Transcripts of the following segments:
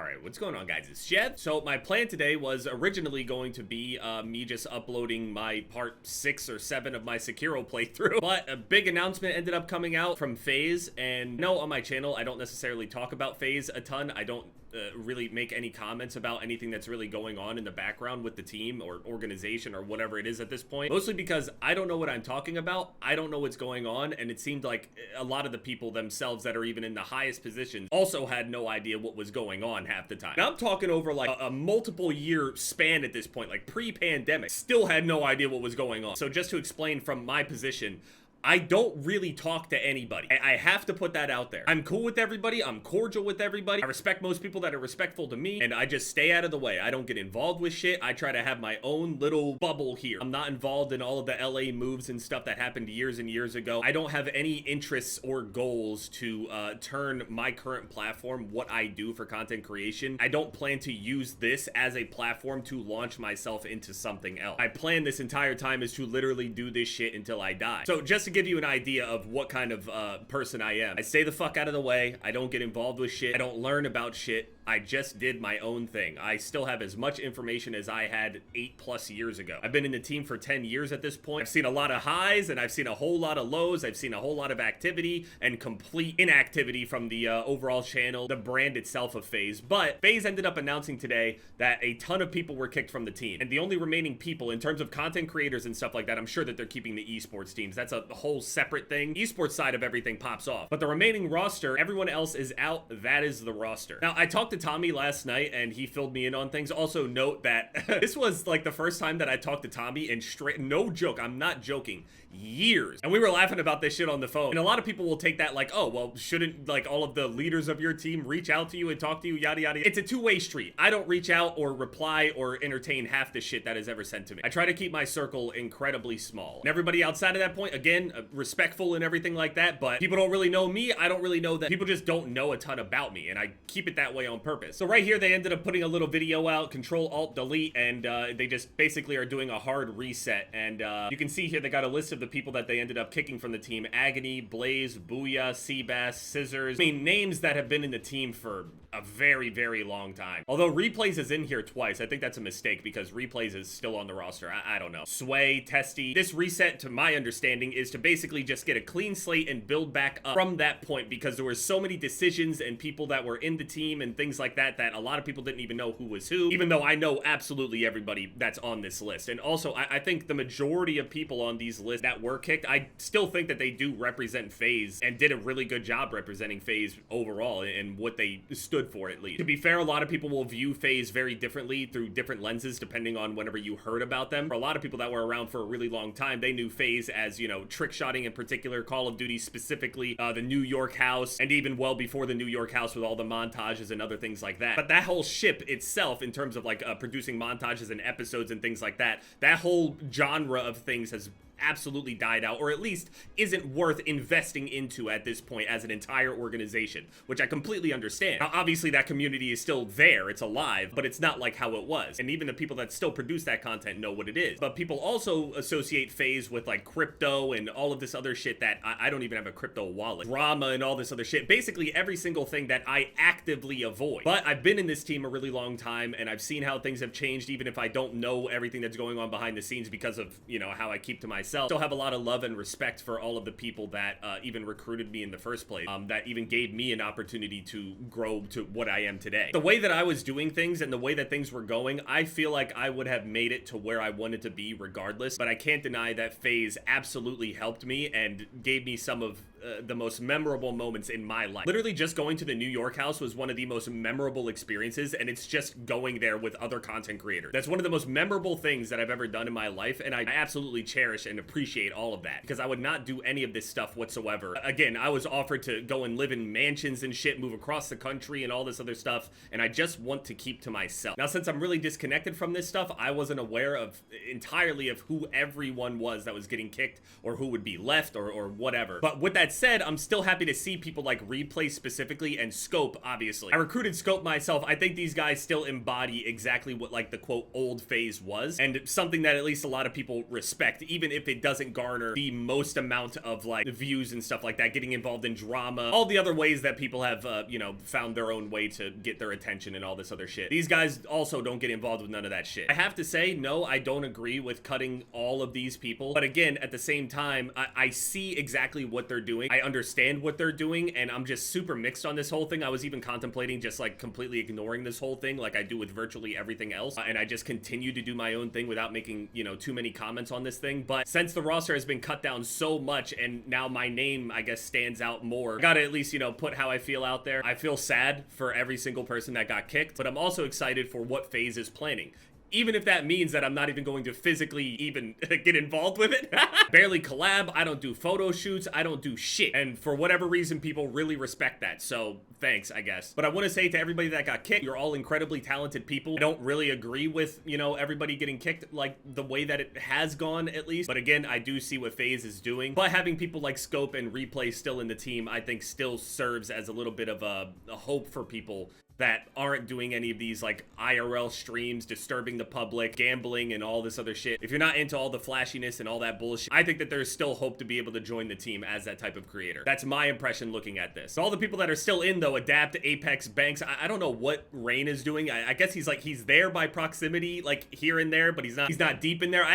Alright, what's going on, guys? It's Chev. So my plan today was originally going to be me just uploading my part 6 or 7 of my Sekiro playthrough, but a big announcement ended up coming out from FaZe, and no, on my channel I don't necessarily talk about FaZe a ton. I don't really make any comments about anything that's really going on in the background with the team or organization or whatever it is at this point, mostly because I don't know what I'm talking about. I don't know what's going on, and it seemed like a lot of the people themselves that are even in the highest positions also had no idea what was going on half the time. Now I'm talking over like a multiple year span at this point, like pre-pandemic, still had no idea what was going on. So just to explain from my position, I don't really talk to anybody. I have to put that out there. I'm cool with everybody. I'm cordial with everybody. I respect most people that are respectful to me, and I just stay out of the way. I don't get involved with shit. I try to have my own little bubble here. I'm not involved in all of the LA moves and stuff that happened years and years ago. I don't have any interests or goals to turn my current platform, what I do for content creation. I don't plan to use this as a platform to launch myself into something else. My plan this entire time is to literally do this shit until I die. So just to give you an idea of what kind of person I am, I stay the fuck out of the way. I don't get involved with shit. I don't learn about shit. I just did my own thing. I still have as much information as I had 8+ years ago. I've been in the team for 10 years at this point. I've seen a lot of highs and I've seen a whole lot of lows. I've seen a whole lot of activity and complete inactivity from the overall channel, the brand itself of FaZe. But FaZe ended up announcing today that a ton of people were kicked from the team. And the only remaining people in terms of content creators and stuff like that, I'm sure that they're keeping the esports teams. That's a whole separate thing. Esports side of everything pops off. But the remaining roster, everyone else is out. That is the roster. Now, I talked to Tommy last night and he filled me in on things. Also note that this was like the first time that I talked to Tommy in straight, no joke, I'm not joking, years. And we were laughing about this shit on the phone. And a lot of people will take that like, oh, well, shouldn't like all of the leaders of your team reach out to you and talk to you, yada, yada. It's a two-way street. I don't reach out or reply or entertain half the shit that is ever sent to me. I try to keep my circle incredibly small. And everybody outside of that point, again, respectful and everything like that, but people don't really know me. I don't really know that. People just don't know a ton about me, and I keep it that way on purpose. So right here, they ended up putting a little video out, Control-Alt-Delete, and they just basically are doing a hard reset. And you can see here, they got a list of the people that they ended up kicking from the team: Agony, Blaze, Booyah, Seabass, Scissors. I mean, names that have been in the team for a very, very long time. Although Replays is in here twice. I think that's a mistake because Replays is still on the roster. I don't know. Sway, Testy. This reset, to my understanding, is to basically just get a clean slate and build back up from that point, because there were so many decisions and people that were in the team and things like that that a lot of people didn't even know who was who, even though I know absolutely everybody that's on this list. And also, I think the majority of people on these lists that were kicked, I still think that they do represent FaZe and did a really good job representing FaZe overall and what they stood for, at least. To be fair, a lot of people will view FaZe very differently through different lenses depending on whenever you heard about them. For a lot of people that were around for a really long time, they knew FaZe as, you know, trick shotting in particular, Call of Duty specifically, the New York house, and even well before the New York house with all the montages and other things like that. But that whole ship itself, in terms of like producing montages and episodes and things like that, that whole genre of things has absolutely died out, or at least isn't worth investing into at this point as an entire organization, which I completely understand. Now, obviously that community is still there, it's alive, but it's not like how it was. And even the people that still produce that content know what it is. But people also associate FaZe with like crypto and all of this other shit that I don't even have a crypto wallet. Drama and all this other shit. Basically every single thing that I actively avoid. But I've been in this team a really long time, and I've seen how things have changed, even if I don't know everything that's going on behind the scenes because of, you know, how I keep to myself. Still have a lot of love and respect for all of the people that even recruited me in the first place, that even gave me an opportunity to grow to what I am today. The way that I was doing things and the way that things were going, I feel like I would have made it to where I wanted to be regardless, but I can't deny that FaZe absolutely helped me and gave me some of the most memorable moments in my life. Literally just going to the New York house was one of the most memorable experiences, and it's just going there with other content creators. That's one of the most memorable things that I've ever done in my life, and I absolutely cherish and appreciate all of that, because I would not do any of this stuff whatsoever. Again, I was offered to go and live in mansions and shit, move across the country and all this other stuff, and I just want to keep to myself. Now, since I'm really disconnected from this stuff, I wasn't aware of entirely of who everyone was that was getting kicked or who would be left or whatever. But with that that said, I'm still happy to see people like Replay specifically and Scope, obviously. I recruited Scope myself. I think these guys still embody exactly what like the quote old FaZe was, and something that at least a lot of people respect, even if it doesn't garner the most amount of like views and stuff like that, getting involved in drama, all the other ways that people have, you know, found their own way to get their attention and all this other shit. These guys also don't get involved with none of that shit. I have to say, no, I don't agree with cutting all of these people, but again, at the same time, I see exactly what they're doing. I understand what they're doing, and I'm just super mixed on this whole thing. I was even contemplating just like completely ignoring this whole thing like I do with virtually everything else, and I just continue to do my own thing without making, you know, too many comments on this thing. But since the roster has been cut down so much and now my name, I guess, stands out more, I gotta at least, you know, put how I feel out there. I feel sad for every single person that got kicked, but I'm also excited for what FaZe is planning. Even if that means that I'm not even going to physically even get involved with it. Barely collab, I don't do photo shoots, I don't do shit. And for whatever reason, people really respect that. So thanks, I guess. But I want to say to everybody that got kicked, you're all incredibly talented people. I don't really agree with, you know, everybody getting kicked like the way that it has gone, at least. But again, I do see what FaZe is doing. But having people like Scope and Replay still in the team, I think still serves as a little bit of a hope for people that aren't doing any of these like IRL streams, disturbing the public, gambling, and all this other shit. If you're not into all the flashiness and all that bullshit, I think that there's still hope to be able to join the team as that type of creator. That's my impression looking at this. So all the people that are still in though, Adapt, Apex, Banks, I don't know what Rain is doing. I guess he's there by proximity, like here and there, but he's not deep in there.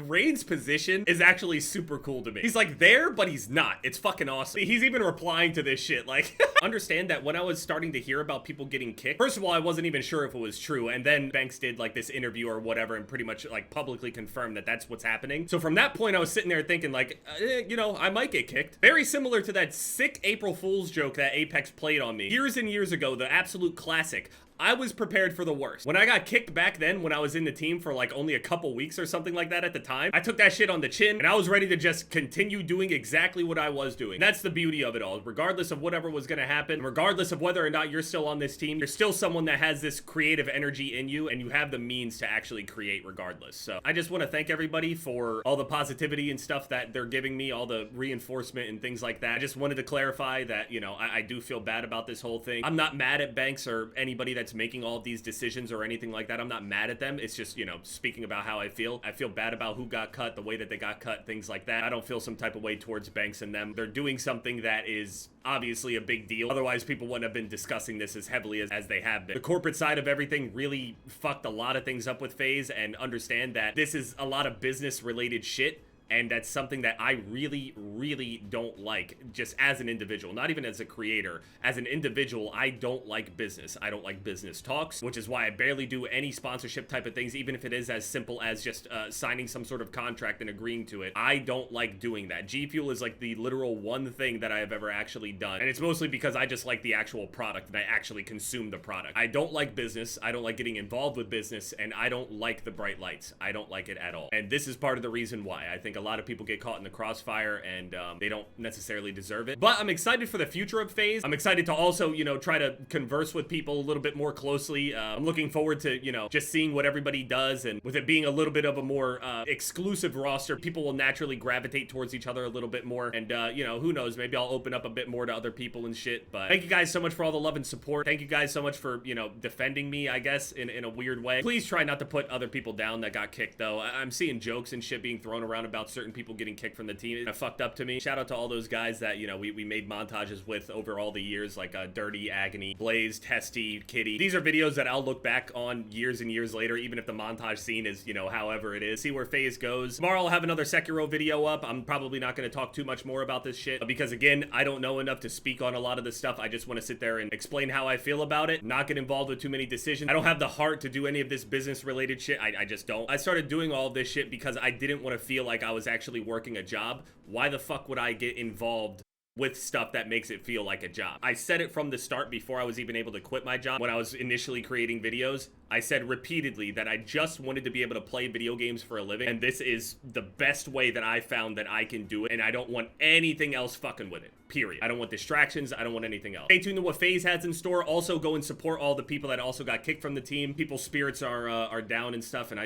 Rain's position is actually super cool to me. He's like there, but he's not. It's fucking awesome. He's even replying to this shit. Like, understand that when I was starting to hear about people getting kicked, first of all, I wasn't even sure if it was true, and then Banks did like this interview or whatever and pretty much like publicly confirmed that that's what's happening. So from that point, I was sitting there thinking like, you know, I might get kicked. Very similar to that sick April Fool's joke that Apex played on me years and years ago, the absolute classic. I was prepared for the worst. When I got kicked back then, when I was in the team for like only a couple weeks or something like that at the time, I took that shit on the chin and I was ready to just continue doing exactly what I was doing. That's the beauty of it all. Regardless of whatever was gonna happen, regardless of whether or not you're still on this team, you're still someone that has this creative energy in you and you have the means to actually create regardless. So I just want to thank everybody for all the positivity and stuff that they're giving me, all the reinforcement and things like that. I just wanted to clarify that, you know, I do feel bad about this whole thing. I'm not mad at Banks or anybody that's making all of these decisions or anything like that. I'm not mad at them. It's just, you know, speaking about how I feel bad about who got cut, the way that they got cut, things like that. I don't feel some type of way towards Banks and them. They're doing something that is obviously a big deal. Otherwise, people wouldn't have been discussing this as heavily as they have been. The corporate side of everything really fucked a lot of things up with FaZe, and understand that this is a lot of business related shit. And that's something that I really, really don't like, just as an individual, not even as a creator. As an individual, I don't like business. I don't like business talks, which is why I barely do any sponsorship type of things, even if it is as simple as just signing some sort of contract and agreeing to it. I don't like doing that. G Fuel is like the literal one thing that I have ever actually done. And it's mostly because I just like the actual product and I actually consume the product. I don't like business. I don't like getting involved with business, and I don't like the bright lights. I don't like it at all. And this is part of the reason why. I think a lot of people get caught in the crossfire and they don't necessarily deserve it. But I'm excited for the future of FaZe. I'm excited to also, you know, try to converse with people a little bit more closely. I'm looking forward to, you know, just seeing what everybody does, and with it being a little bit of a more exclusive roster, people will naturally gravitate towards each other a little bit more. And, you know, who knows, maybe I'll open up a bit more to other people and shit. But thank you guys so much for all the love and support. Thank you guys so much for, you know, defending me, I guess, in a weird way. Please try not to put other people down that got kicked, though. I'm seeing jokes and shit being thrown around about certain people getting kicked from the team. It fucked up to me. Shout out to all those guys that, you know, we made montages with over all the years, like Dirty, Agony, Blaze, Testy, Kitty. These are videos that I'll look back on years and years later, even if the montage scene is, you know, however it is. See where FaZe goes. Tomorrow I'll have another Sekiro video up. I'm probably not going to talk too much more about this shit because, again, I don't know enough to speak on a lot of this stuff. I just want to sit there and explain how I feel about it, not get involved with too many decisions. I don't have the heart to do any of this business related shit. I just don't. I started doing all of this shit because I didn't want to feel like I was actually working a job. Why the fuck would I get involved with stuff that makes it feel like a job? I said it from the start before I was even able to quit my job. When I was initially creating videos, I said repeatedly that I just wanted to be able to play video games for a living, and this is the best way that I found that I can do it, and I don't want anything else fucking with it. Period. I don't want distractions. I don't want anything else. Stay tuned to what FaZe has in store. Also go and support all the people that also got kicked from the team. People's spirits are down and stuff, and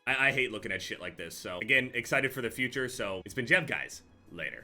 I hate looking at shit like this. So again, excited for the future. So it's been Jev, guys. Later.